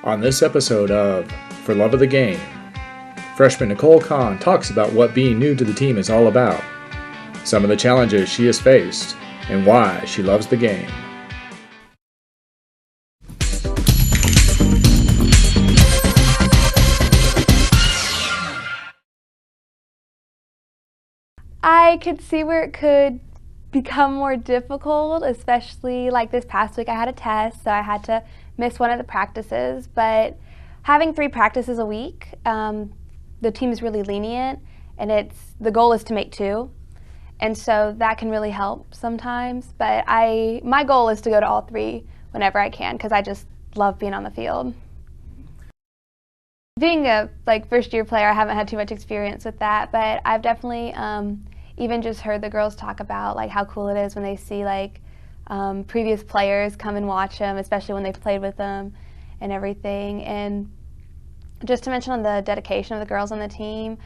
On this episode of For Love of the Game, freshman Nicole Conn talks about what being new to the team is all about, some of the challenges she has faced, and why she loves the game. I could see where it could become more difficult, especially like this past week I had a test, so I had to miss one of the practices, but having 3 practices a week, the team is really lenient, and the goal is to make 2, and so that can really help sometimes, but my goal is to go to all 3 whenever I can, because I just love being on the field. Being a first year player, I haven't had too much experience with that, but I've definitely even just heard the girls talk about how cool it is when they see previous players come and watch them, especially when they've played with them and everything. And just to mention on the dedication of the girls on the team,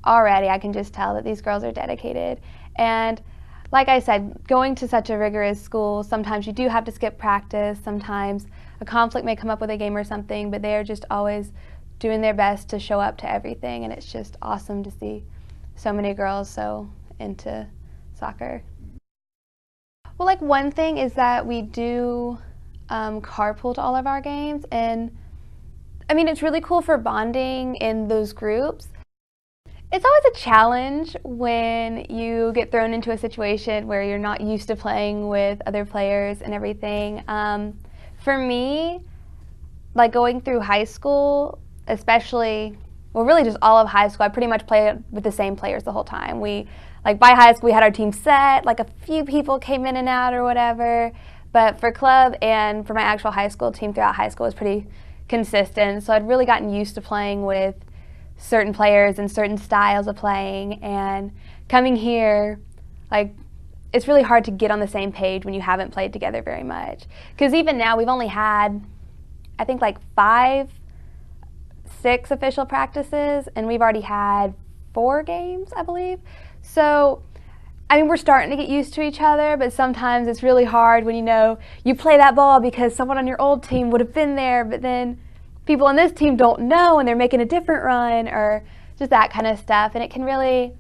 already I can just tell that these girls are dedicated. And like I said, going to such a rigorous school, sometimes you do have to skip practice, sometimes a conflict may come up with a game or something, but they are just always doing their best to show up to everything, and it's just awesome to see so many girls so into soccer. Well, one thing is that we do carpool to all of our games, and I mean, it's really cool for bonding in those groups. It's always a challenge when you get thrown into a situation where you're not used to playing with other players and everything. For me, going through high school, especially, well, really just all of high school, I pretty much played with the same players the whole time. By high school, we had our team set, a few people came in and out or whatever, but for club and for my actual high school team throughout high school was pretty consistent, so I'd really gotten used to playing with certain players and certain styles of playing, and coming here, it's really hard to get on the same page when you haven't played together very much, because even now we've only had, I think 5, 6 official practices, and we've already had 4 games, I believe. So, I mean, we're starting to get used to each other, but sometimes it's really hard when you play that ball because someone on your old team would have been there, but then people on this team don't know and they're making a different run, or just that kind of stuff. And it can really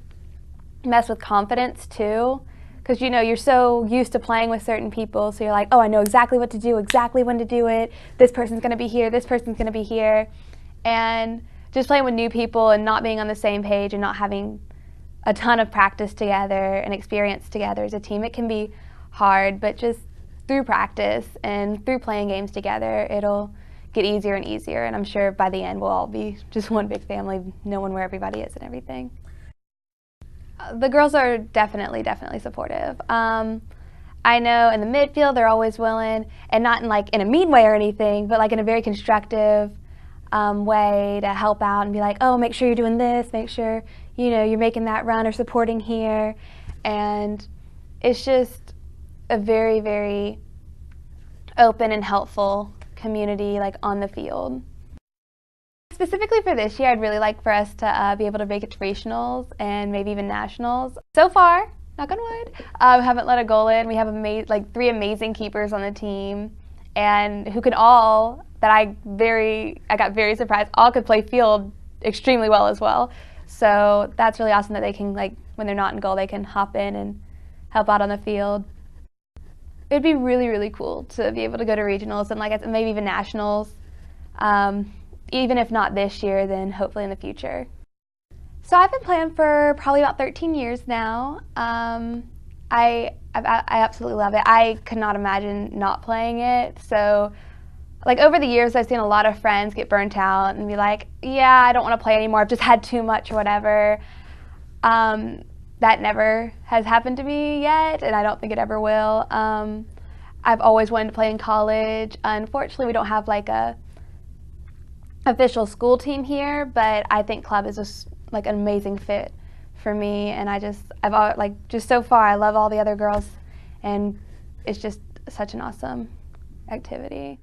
mess with confidence too, because you're so used to playing with certain people, so you're oh, I know exactly what to do, exactly when to do it. This person's going to be here, this person's going to be here. And just playing with new people and not being on the same page and not having a ton of practice together and experience together as a team, it can be hard, but just through practice and through playing games together, it'll get easier and easier, and I'm sure by the end we'll all be just one big family, knowing where everybody is and everything. The girls are definitely supportive. I know in the midfield they're always willing, and not in a mean way or anything, but in a very constructive way to help out and be oh, make sure you're doing this, make sure you're making that run or supporting here. And it's just a very, very open and helpful community on the field. Specifically for this year, I'd really like for us to be able to make it to regionals and maybe even nationals. So far, knock on wood, haven't let a goal in. We have 3 amazing keepers on the team, and who can all, that I got very surprised, all could play field extremely well as well. So that's really awesome that they can, when they're not in goal, they can hop in and help out on the field. It'd be really, really cool to be able to go to regionals and maybe even nationals. Even if not this year, then hopefully in the future. So I've been playing for probably about 13 years now. I absolutely love it. I could not imagine not playing it. So over the years, I've seen a lot of friends get burnt out and be yeah, I don't want to play anymore, I've just had too much or whatever. That never has happened to me yet, and I don't think it ever will. I've always wanted to play in college. Unfortunately, we don't have a official school team here, but I think club is just an amazing fit for me, and just so far, I love all the other girls, and it's just such an awesome activity.